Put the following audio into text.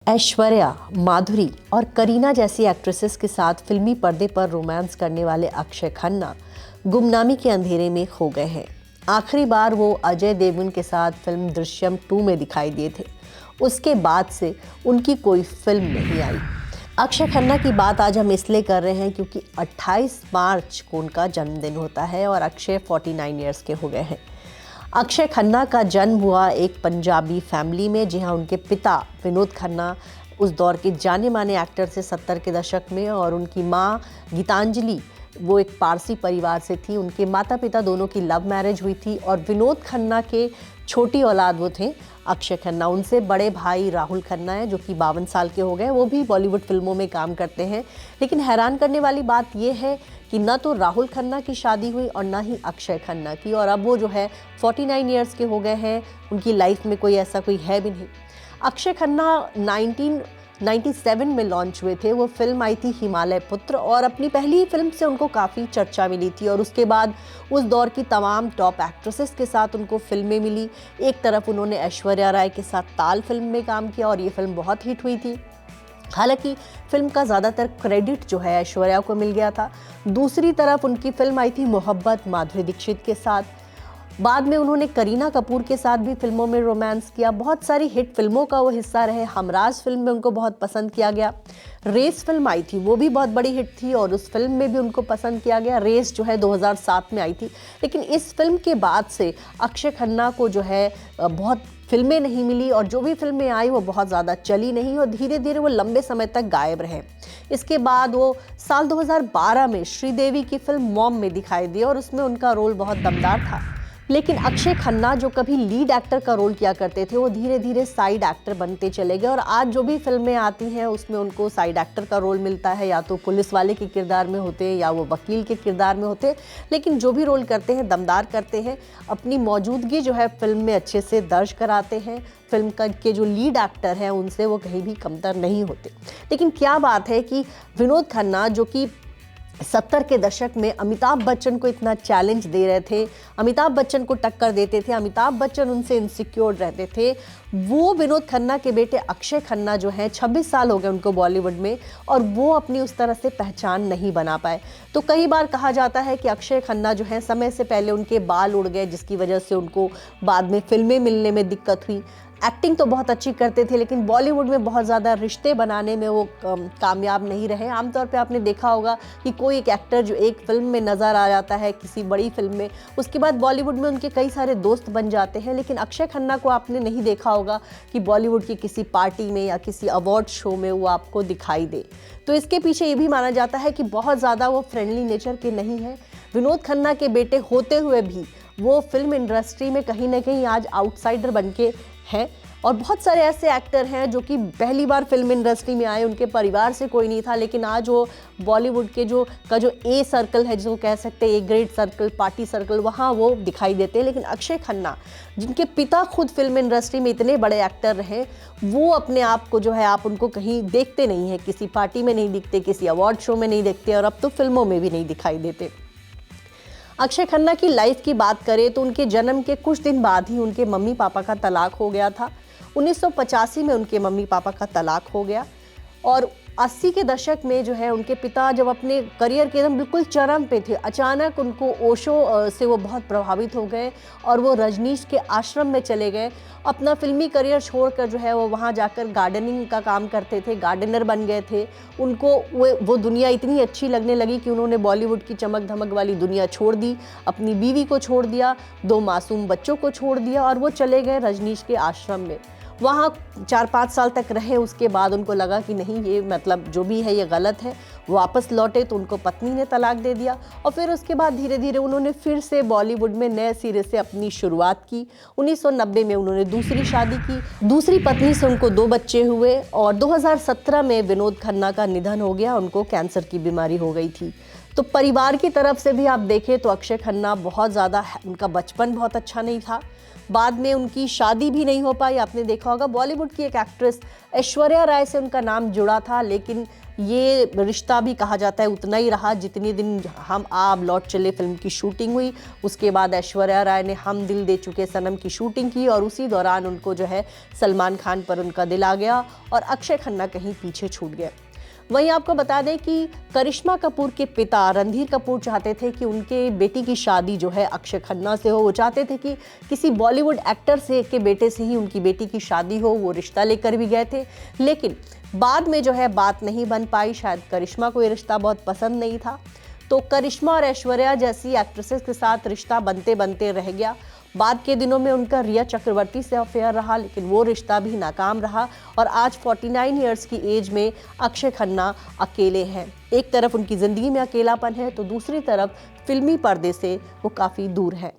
ऐश्वर्या, माधुरी और करीना जैसी एक्ट्रेसेस के साथ फिल्मी पर्दे पर रोमांस करने वाले अक्षय खन्ना गुमनामी के अंधेरे में खो गए हैं। आखिरी बार वो अजय देवगन के साथ फिल्म दृश्यम 2 में दिखाई दिए थे। उसके बाद से उनकी कोई फिल्म नहीं आई। अक्षय खन्ना की बात आज हम इसलिए कर रहे हैं क्योंकि 28 मार्च को उनका जन्मदिन होता है और अक्षय 49 ईयर्स के हो गए हैं। अक्षय खन्ना का जन्म हुआ एक पंजाबी फैमिली में, जी हाँ, उनके पिता विनोद खन्ना उस दौर के जाने माने एक्टर थे 70 के दशक में, और उनकी माँ गीतांजलि वो एक पारसी परिवार से थी। उनके माता पिता दोनों की लव मैरिज हुई थी और विनोद खन्ना के छोटी औलाद वो थे अक्षय खन्ना। उनसे बड़े भाई राहुल खन्ना है जो कि 52 साल के हो गए। वो भी बॉलीवुड फिल्मों में काम करते हैं। लेकिन हैरान करने वाली बात ये है कि ना तो राहुल खन्ना की शादी हुई और ना ही अक्षय खन्ना की, और अब वो जो है 49 ईयर्स के हो गए हैं। उनकी लाइफ में कोई ऐसा कोई है भी नहीं। अक्षय खन्ना 1997 में लॉन्च हुए थे। वो फिल्म आई थी हिमालय पुत्र, और अपनी पहली फिल्म से उनको काफ़ी चर्चा मिली थी और उसके बाद उस दौर की तमाम टॉप एक्ट्रेसेस के साथ उनको फिल्में मिली। एक तरफ उन्होंने ऐश्वर्या राय के साथ ताल फिल्म में काम किया और ये फिल्म बहुत हिट हुई थी। हालांकि फिल्म का ज़्यादातर क्रेडिट जो है ऐश्वर्या को मिल गया था। दूसरी तरफ उनकी फिल्म आई थी मोहब्बत माधुरी दीक्षित के साथ। बाद में उन्होंने करीना कपूर के साथ भी फिल्मों में रोमांस किया। बहुत सारी हिट फिल्मों का वो हिस्सा रहे। हमराज फिल्म में उनको बहुत पसंद किया गया। रेस फिल्म आई थी, वो भी बहुत बड़ी हिट थी और उस फिल्म में भी उनको पसंद किया गया। रेस जो है 2007 में आई थी। लेकिन इस फिल्म के बाद से अक्षय खन्ना को जो है बहुत फिल्में नहीं मिली और जो भी फिल्में आई वो बहुत ज़्यादा चली नहीं और धीरे धीरे वो लंबे समय तक गायब रहे। इसके बाद वो साल 2012 में श्रीदेवी की फिल्म मॉम में दिखाई दी और उसमें उनका रोल बहुत दमदार था। लेकिन अक्षय खन्ना जो कभी लीड एक्टर का रोल किया करते थे वो धीरे धीरे साइड एक्टर बनते चले गए, और आज जो भी फिल्में आती हैं उसमें उनको साइड एक्टर का रोल मिलता है। या तो पुलिस वाले के किरदार में होते हैं या वो वकील के किरदार में होते हैं, लेकिन जो भी रोल करते हैं दमदार करते हैं। अपनी मौजूदगी जो है फिल्म में अच्छे से दर्ज कराते हैं। फिल्म के जो लीड एक्टर हैं उनसे वो कहीं भी कमतर नहीं होते। लेकिन क्या बात है कि विनोद खन्ना जो कि 70 के दशक में अमिताभ बच्चन को इतना चैलेंज दे रहे थे, अमिताभ बच्चन को टक्कर देते थे, अमिताभ बच्चन उनसे इनसिक्योर रहते थे, वो विनोद खन्ना के बेटे अक्षय खन्ना जो हैं 26 साल हो गए उनको बॉलीवुड में, और वो अपनी उस तरह से पहचान नहीं बना पाए। तो कई बार कहा जाता है कि अक्षय खन्ना जो है समय से पहले उनके बाल उड़ गए, जिसकी वजह से उनको बाद में फिल्में मिलने में दिक्कत हुई। एक्टिंग तो बहुत अच्छी करते थे लेकिन बॉलीवुड में बहुत ज़्यादा रिश्ते बनाने में वो कामयाब नहीं रहे। आमतौर पे आपने देखा होगा कि कोई एक एक्टर जो एक फिल्म में नज़र आ जाता है किसी बड़ी फिल्म में, उसके बाद बॉलीवुड में उनके कई सारे दोस्त बन जाते हैं। लेकिन अक्षय खन्ना को आपने नहीं देखा होगा कि बॉलीवुड की किसी पार्टी में या किसी अवार्ड शो में वो आपको दिखाई दे। तो इसके पीछे ये भी माना जाता है कि बहुत ज़्यादा वो फ्रेंडली नेचर के नहीं हैं। विनोद खन्ना के बेटे होते हुए भी वो फिल्म इंडस्ट्री में कहीं ना कहीं आज आउटसाइडर बन के हैं। और बहुत सारे ऐसे एक्टर हैं जो कि पहली बार फिल्म इंडस्ट्री में आए, उनके परिवार से कोई नहीं था, लेकिन आज वो बॉलीवुड के जो ए सर्कल है, जो कह सकते हैं A grade circle, party circle, वहाँ वो दिखाई देते हैं। लेकिन अक्षय खन्ना जिनके पिता खुद फिल्म इंडस्ट्री में इतने बड़े एक्टर रहे, वो अपने आप को जो है आप उनको कहीं देखते नहीं हैं, किसी पार्टी में नहीं दिखते, किसी अवार्ड शो में नहीं देखते और अब तो फिल्मों में भी नहीं दिखाई देते। अक्षय खन्ना की लाइफ की बात करें तो उनके जन्म के कुछ दिन बाद ही उनके मम्मी पापा का तलाक हो गया था। 1985 में उनके मम्मी पापा का तलाक हो गया और 80 के दशक में जो है उनके पिता जब अपने करियर के एकदम बिल्कुल चरम पे थे, अचानक उनको ओशो से वो बहुत प्रभावित हो गए और वो रजनीश के आश्रम में चले गए। अपना फिल्मी करियर छोड़कर जो है वो वहाँ जाकर गार्डनिंग का काम करते थे, गार्डनर बन गए थे। उनको वो दुनिया इतनी अच्छी लगने लगी कि उन्होंने बॉलीवुड की चमक धमक वाली दुनिया छोड़ दी, अपनी बीवी को छोड़ दिया, 2 मासूम बच्चों को छोड़ दिया और वो चले गए रजनीश के आश्रम में। वहाँ 4-5 साल तक रहे। उसके बाद उनको लगा कि नहीं, ये मतलब जो भी है ये गलत है। वापस लौटे तो उनको पत्नी ने तलाक दे दिया और फिर उसके बाद धीरे धीरे उन्होंने फिर से बॉलीवुड में नए सिरे से अपनी शुरुआत की। 1990 में उन्होंने दूसरी शादी की। दूसरी पत्नी से उनको 2 बच्चे हुए और 2017 में विनोद खन्ना का निधन हो गया। उनको कैंसर की बीमारी हो गई थी। तो परिवार की तरफ से भी आप देखें तो अक्षय खन्ना बहुत ज़्यादा, उनका बचपन बहुत अच्छा नहीं था। बाद में उनकी शादी भी नहीं हो पाई। आपने देखा होगा बॉलीवुड की एक एक्ट्रेस ऐश्वर्या राय से उनका नाम जुड़ा था, लेकिन ये रिश्ता भी कहा जाता है उतना ही रहा जितने दिन हम आप लौट चले फिल्म की शूटिंग हुई। उसके बाद ऐश्वर्या राय ने हम दिल दे चुके सनम की शूटिंग की और उसी दौरान उनको जो है सलमान खान पर उनका दिल आ गया और अक्षय खन्ना कहीं पीछे छूट गए। वहीं आपको बता दें कि करिश्मा कपूर के पिता रणधीर कपूर चाहते थे कि उनके बेटी की शादी जो है अक्षय खन्ना से हो। वो चाहते थे कि किसी बॉलीवुड एक्टर से के बेटे से ही उनकी बेटी की शादी हो। वो रिश्ता लेकर भी गए थे, लेकिन बाद में जो है बात नहीं बन पाई। शायद करिश्मा को ये रिश्ता बहुत पसंद नहीं था, तो करिश्मा और ऐश्वर्या जैसी एक्ट्रेसेस के साथ रिश्ता बनते बनते रह गया। बाद के दिनों में उनका रिया चक्रवर्ती से अफेयर रहा, लेकिन वो रिश्ता भी नाकाम रहा और आज 49 ईयर्स की एज में अक्षय खन्ना अकेले हैं। एक तरफ उनकी ज़िंदगी में अकेलापन है तो दूसरी तरफ फिल्मी पर्दे से वो काफ़ी दूर है।